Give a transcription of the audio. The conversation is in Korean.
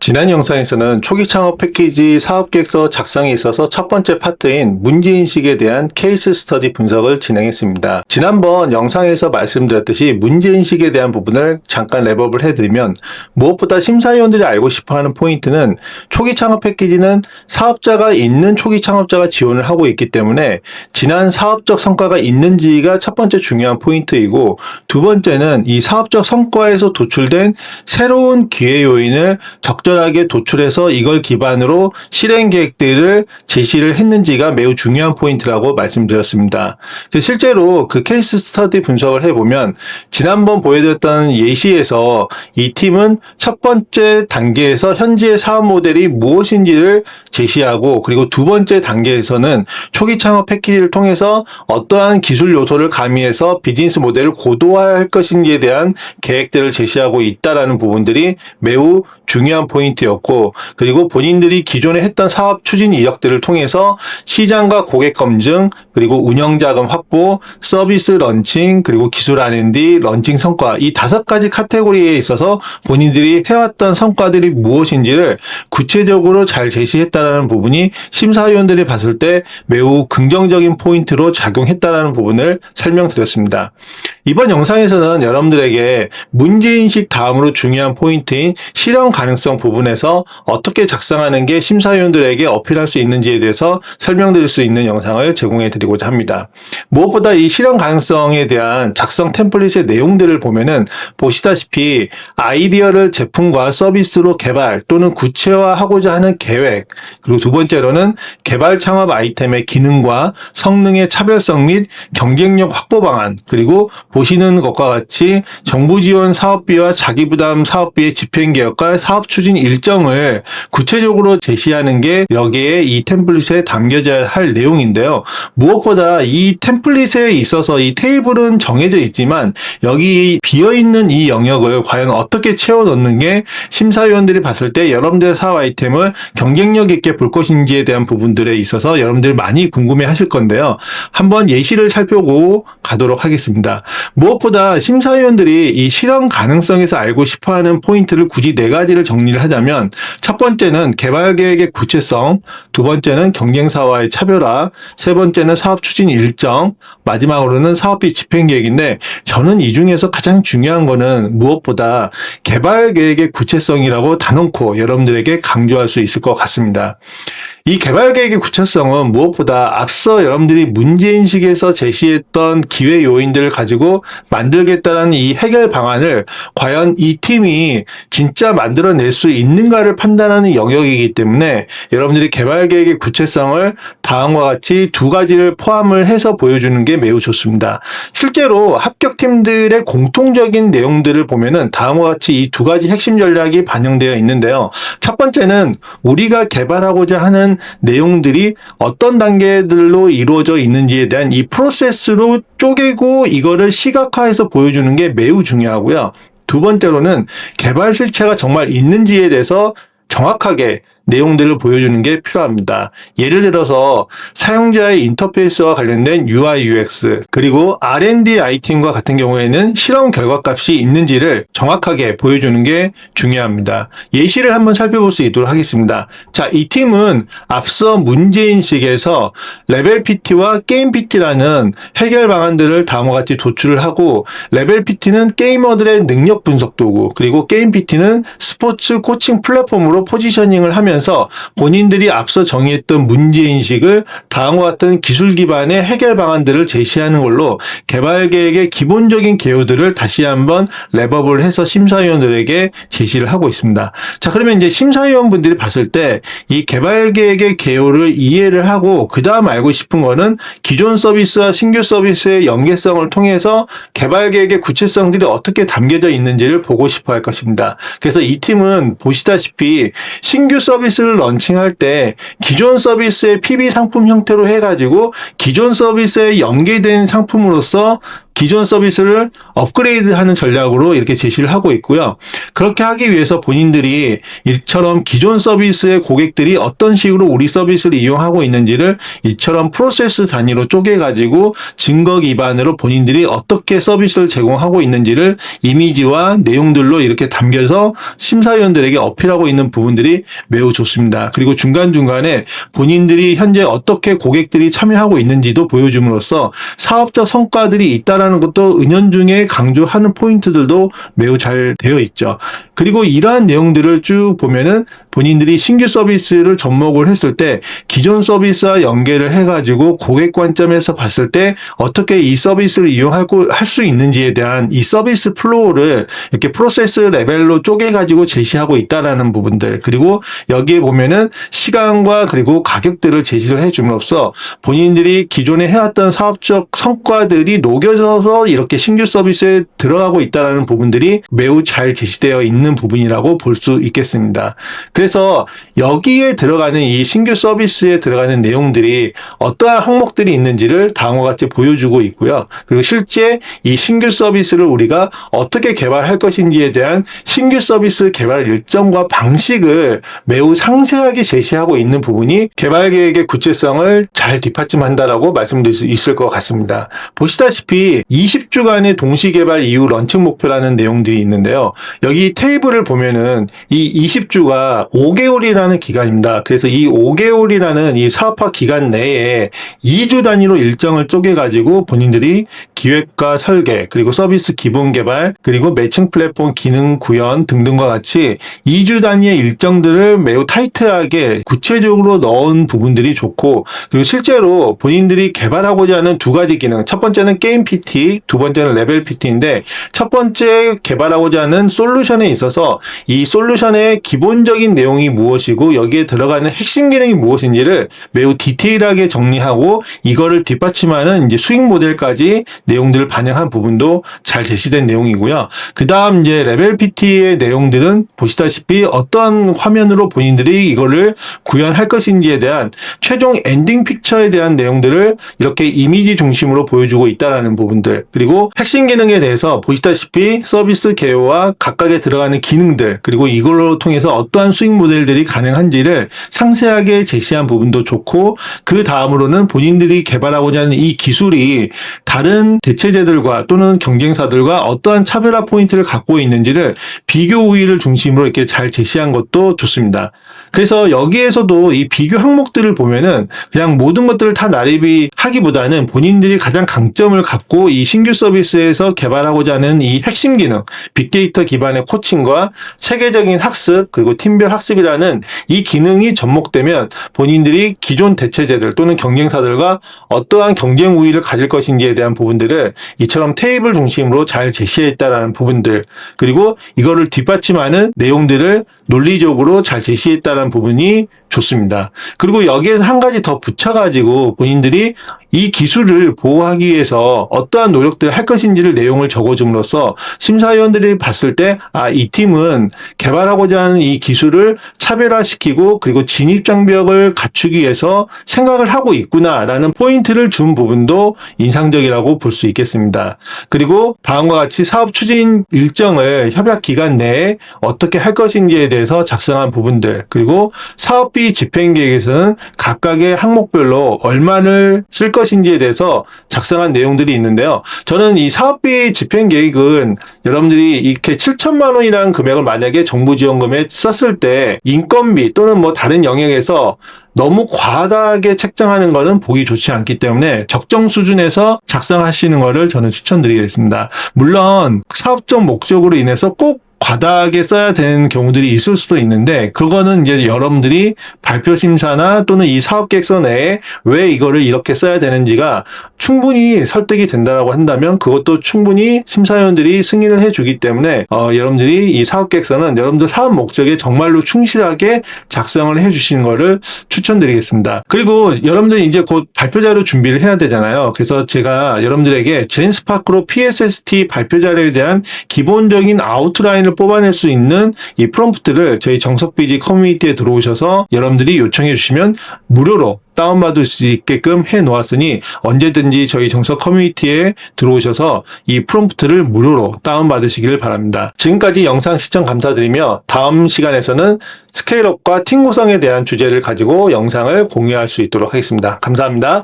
지난 영상에서는 초기 창업 패키지 사업계획서 작성에 있어서 첫 번째 파트인 문제인식에 대한 케이스 스터디 분석을 진행했습니다. 지난번 영상에서 말씀드렸듯이 문제인식에 대한 부분을 잠깐 랩업을 해드리면, 무엇보다 심사위원들이 알고 싶어하는 포인트는 초기 창업 패키지는 사업자가 있는 초기 창업자가 지원을 하고 있기 때문에 지난 사업적 성과가 있는지가 첫 번째 중요한 포인트이고, 두 번째는 이 사업적 성과에서 도출된 새로운 기회 요인을 적절하게 도출해서 이걸 기반으로 실행 계획들을 제시를 했는지가 매우 중요한 포인트라고 말씀드렸습니다. 실제로 그 케이스 스터디 분석을 해보면 지난번 보여드렸던 예시에서 이 팀은 첫 번째 단계에서 현재의 사업 모델이 무엇인지를 제시하고, 그리고 두 번째 단계에서는 초기 창업 패키지를 통해서 어떠한 기술 요소를 가미해서 비즈니스 모델을 고도화할 것인지에 대한 계획들을 제시하고 있다라는 부분들이 매우 중요한 포인트였고, 그리고 본인들이 기존에 했던 사업 추진 이력들을 통해서 시장과 고객 검증, 그리고 운영 자금 확보, 서비스 런칭, 그리고 기술 R&D, 런칭 성과, 이 5가지 카테고리에 있어서 본인들이 해왔던 성과들이 무엇인지를 구체적으로 잘 제시했다라는 부분이 심사위원들이 봤을 때 매우 긍정적인 포인트로 작용했다라는 부분을 설명드렸습니다. 이번 영상에서는 여러분들에게 문제인식 다음으로 중요한 포인트인 실현 가능성 부분에서 어떻게 작성하는 게 심사위원들에게 어필할 수 있는지에 대해서 설명드릴 수 있는 영상을 제공해 드리고자 합니다. 무엇보다 이 실현 가능성에 대한 작성 템플릿의 내용들을 보면은 보시다시피 아이디어를 제품과 서비스로 개발 또는 구체화하고자 하는 계획, 그리고 두 번째로는 개발 창업 아이템의 기능과 성능의 차별성 및 경쟁력 확보 방안, 그리고 보시는 것과 같이 정부 지원 사업비와 자기부담 사업비의 집행 계획과 사업 추진 일정을 구체적으로 제시하는 게 여기에 이 템플릿에 담겨져야 할 내용인데요. 무엇보다 이 템플릿에 있어서 이 테이블은 정해져 있지만 여기 비어있는 이 영역을 과연 어떻게 채워 넣는 게 심사위원들이 봤을 때 여러분들의 사업 아이템을 경쟁력 있게 볼 것인지에 대한 부분들에 있어서 여러분들이 많이 궁금해 하실 건데요. 한번 예시를 살펴보고 가도록 하겠습니다. 무엇보다 심사위원들이 이 실현 가능성에서 알고 싶어하는 포인트를 굳이 4가지를 정리를 하자면, 첫 번째는 개발 계획의 구체성, 두 번째는 경쟁사와의 차별화, 세 번째는 사업 추진 일정, 마지막으로는 사업비 집행 계획인데, 저는 이 중에서 가장 중요한 거는 무엇보다 개발 계획의 구체성이라고 단언코 여러분들에게 강조할 수 있을 것 같습니다. 이 개발 계획의 구체성은 무엇보다 앞서 여러분들이 문제인식에서 제시했던 기회 요인들을 가지고 만들겠다는 이 해결 방안을 과연 이 팀이 진짜 만들어낼 수 있는가를 판단하는 영역이기 때문에 여러분들이 개발 계획의 구체성을 다음과 같이 2가지를 포함을 해서 보여주는 게 매우 좋습니다. 실제로 합격팀들의 공통적인 내용들을 보면은 다음과 같이 이 2가지 핵심 전략이 반영되어 있는데요. 첫 번째는 우리가 개발하고자 하는 내용들이 어떤 단계들로 이루어져 있는지에 대한 이 프로세스로 쪼개고 이거를 시각화해서 보여주는 게 매우 중요하고요. 두 번째로는 개발 실체가 정말 있는지에 대해서 정확하게 내용들을 보여주는 게 필요합니다. 예를 들어서 사용자의 인터페이스와 관련된 UI, UX, 그리고 R&D 아이템과 같은 경우에는 실험 결과값이 있는지를 정확하게 보여주는 게 중요합니다. 예시를 한번 살펴볼 수 있도록 하겠습니다. 자, 이 팀은 앞서 문제인식에서 레벨 PT와 게임 PT라는 해결 방안들을 다음과 같이 도출을 하고, 레벨 PT는 게이머들의 능력 분석 도구, 그리고 게임 PT는 스포츠 코칭 플랫폼으로 포지셔닝을 하면 본인들이 앞서 정의했던 문제인식을 다음과 같은 기술 기반의 해결 방안들을 제시하는 걸로 개발 계획의 기본적인 개요들을 다시 한번 랩업을 해서 심사위원들에게 제시를 하고 있습니다. 자, 그러면 이제 심사위원분들이 봤을 때 이 개발 계획의 개요를 이해를 하고 그 다음 알고 싶은 거는 기존 서비스와 신규 서비스의 연계성을 통해서 개발 계획의 구체성들이 어떻게 담겨져 있는지를 보고 싶어 할 것입니다. 그래서 이 팀은 보시다시피 신규 서비스를 런칭할 때 기존 서비스의 PB 상품 형태로 해가지고 기존 서비스에 연계된 상품으로서 기존 서비스를 업그레이드하는 전략으로 이렇게 제시를 하고 있고요. 그렇게 하기 위해서 본인들이 이처럼 기존 서비스의 고객들이 어떤 식으로 우리 서비스를 이용하고 있는지를 이처럼 프로세스 단위로 쪼개가지고 증거 기반으로 본인들이 어떻게 서비스를 제공하고 있는지를 이미지와 내용들로 이렇게 담겨서 심사위원들에게 어필하고 있는 부분들이 매우 좋습니다. 그리고 중간중간에 본인들이 현재 어떻게 고객들이 참여하고 있는지도 보여줌으로써 사업적 성과들이 있다라는 것도 은연중에 강조하는 포인트들도 매우 잘 되어 있죠. 그리고 이러한 내용들을 쭉 보면은 본인들이 신규 서비스를 접목을 했을 때 기존 서비스와 연계를 해가지고 고객 관점에서 봤을 때 어떻게 이 서비스를 이용할 수 있는지에 대한 이 서비스 플로우를 이렇게 프로세스 레벨로 쪼개가지고 제시하고 있다라는 부분들, 그리고 여기에 보면은 시간과 그리고 가격들을 제시를 해줌으로써 본인들이 기존에 해왔던 사업적 성과들이 녹여져서 이렇게 신규 서비스에 들어가고 있다는 부분들이 매우 잘 제시되어 있는 부분이라고 볼 수 있겠습니다. 그래서 여기에 들어가는 이 신규 서비스에 들어가는 내용들이 어떠한 항목들이 있는지를 다음과 같이 보여주고 있고요. 그리고 실제 이 신규 서비스를 우리가 어떻게 개발할 것인지에 대한 신규 서비스 개발 일정과 방식을 매우 상세하게 제시하고 있는 부분이 개발 계획의 구체성을 잘 뒷받침한다라고 말씀드릴 수 있을 것 같습니다. 보시다시피 20주간의 동시 개발 이후 런칭 목표라는 내용들이 있는데요. 여기 테이블을 보면은 이 20주가 5개월이라는 기간입니다. 그래서 이 5개월이라는 이 사업화 기간 내에 2주 단위로 일정을 쪼개가지고 본인들이 기획과 설계, 그리고 서비스 기본 개발, 그리고 매칭 플랫폼 기능 구현 등등과 같이 2주 단위의 일정들을 매우 타이트하게 구체적으로 넣은 부분들이 좋고, 그리고 실제로 본인들이 개발하고자 하는 두 가지 기능, 첫 번째는 게임 PT, 두 번째는 레벨 PT인데, 첫 번째 개발하고자 하는 솔루션에 있어서 이 솔루션의 기본적인 내용이 무엇이고 여기에 들어가는 핵심 기능이 무엇인지를 매우 디테일하게 정리하고 이거를 뒷받침하는 이제 수익 모델까지 내용들을 반영한 부분도 잘 제시된 내용이고요. 그 다음 이제 레벨 PT의 내용들은 보시다시피 어떠한 화면으로 본인들이 이거를 구현할 것인지에 대한 최종 엔딩 픽처에 대한 내용들을 이렇게 이미지 중심으로 보여주고 있다라는 부분들, 그리고 핵심 기능에 대해서 보시다시피 서비스 개요와 각각에 들어가는 기능들, 그리고 이걸로 통해서 어떠한 수익 모델들이 가능한지를 상세하게 제시한 부분도 좋고, 그 다음으로는 본인들이 개발하고자 하는 이 기술이 다른 대체제들과 또는 경쟁사들과 어떠한 차별화 포인트를 갖고 있는지를 비교 우위를 중심으로 이렇게 잘 제시한 것도 좋습니다. 그래서 여기에서도 이 비교 항목들을 보면은 그냥 모든 것들을 다 나리비 하기보다는 본인들이 가장 강점을 갖고 이 신규 서비스에서 개발하고자 하는 이 핵심 기능, 빅데이터 기반의 코칭과 체계적인 학습, 그리고 팀별 학습이라는 이 기능이 접목되면 본인들이 기존 대체제들 또는 경쟁사들과 어떠한 경쟁 우위를 가질 것인지에 대한 부분들을 이처럼 테이블 중심으로 잘 제시했다라는 부분들, 그리고 이거를 뒷받침하는 내용들을 논리적으로 잘 제시했다는 부분이 좋습니다. 그리고 여기에서 한 가지 더 붙여가지고 본인들이 이 기술을 보호하기 위해서 어떠한 노력들을 할 것인지를 내용을 적어줌으로써 심사위원들이 봤을 때 이 팀은 개발하고자 하는 이 기술을 차별화시키고 그리고 진입장벽을 갖추기 위해서 생각을 하고 있구나라는 포인트를 준 부분도 인상적이라고 볼 수 있겠습니다. 그리고 다음과 같이 사업 추진 일정을 협약 기간 내에 어떻게 할 것인지에 대해서 작성한 부분들, 그리고 사업비 집행 계획에서는 각각의 항목별로 얼마를 쓸 것인지에 대해서 작성한 내용들이 있는데요. 저는 이 사업비 집행 계획은 여러분들이 이렇게 7천만 원이라는 금액을 만약에 정부 지원금에 썼을 때 인건비 또는 뭐 다른 영역에서 너무 과다하게 책정하는 것은 보기 좋지 않기 때문에 적정 수준에서 작성하시는 것을 저는 추천드리겠습니다. 물론 사업적 목적으로 인해서 꼭 과다하게 써야 되는 경우들이 있을 수도 있는데, 그거는 이제 여러분들이 발표 심사나 또는 이 사업 계획서 내에 왜 이거를 이렇게 써야 되는지가 충분히 설득이 된다라고 한다면 그것도 충분히 심사위원들이 승인을 해주기 때문에 여러분들이 이 사업 계획서는 여러분들 사업 목적에 정말로 충실하게 작성을 해주시는 거를 추천드리겠습니다. 그리고 여러분들이 이제 곧 발표 자료 준비를 해야 되잖아요. 그래서 제가 여러분들에게 젠스파크로 PSST 발표 자료에 대한 기본적인 아웃라인을 문제를 뽑아낼 수 있는 이 프롬프트를 저희 정석비리 커뮤니티에 들어오셔서 여러분들이 요청해 주시면 무료로 다운받을 수 있게끔 해 놓았으니 언제든지 저희 정석 커뮤니티에 들어오셔서 이 프롬프트를 무료로 다운받으시길 바랍니다. 지금까지 영상 시청 감사드리며 다음 시간에서는 스케일업과 팀 구성에 대한 주제를 가지고 영상을 공유할 수 있도록 하겠습니다. 감사합니다.